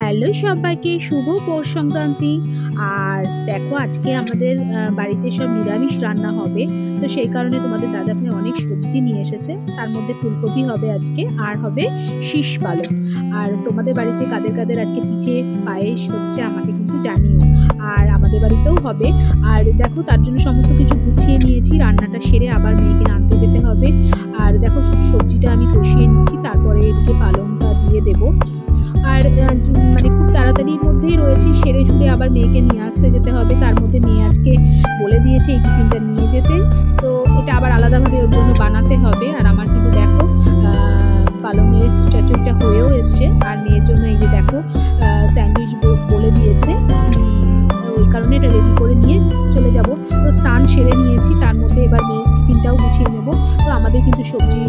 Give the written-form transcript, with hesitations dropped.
Hello সবাইকে, শুভ পৌষ সংক্রান্তি। আর দেখো, আজকে আমাদের বাড়িতে সব নিরামিষ রান্না হবে, তো সেই কারণে তোমাদের দাদাভাই অনেক সবজি নিয়ে এসেছে। তার মধ্যে ফুলকপি হবে আজকে, আর হবে শীষ পালং। আর তোমাদের বাড়িতে কাদের কাদের আজকে পিঠে পায়েস হচ্ছে আমাকে কিন্তু জানিও। আর আমাদের বাড়িতেও হবে। আর দেখো, তার জন্য সমস্ত কিছু গুছিয়ে নিয়েছি, রান্নাটা সেরে আবার মেয়েকে আনতে যেতে হবে। আর দেখো, সবজিটা আমি কষিয়ে নিচ্ছি, তারপরে এদিকে পালংটা দিয়ে দেবো। আর মানে খুব তাড়াতাড়ির মধ্যেই রয়েছি, সেরে সুরে আবার মেয়েকে নিয়ে আসতে যেতে হবে। তার মধ্যে মেয়ে আজকে বলে দিয়েছে এই টিফিনটা নিয়ে যেতে, তো এটা আবার আলাদাভাবে ওর জন্য বানাতে হবে। আর আমার কিন্তু দেখো পালংয়ের চচ্চড়িটা হয়েও এসছে, আর মেয়ের জন্য এই যে দেখো স্যান্ডউইচ বলে দিয়েছে, ওই কারণে এটা রেডি করে নিয়ে চলে যাব। তো স্নান সেরে নিয়েছি, তার মধ্যে এবার মেয়ের টিফিনটাও গুছিয়ে নেব। তো আমাদের কিন্তু সবজি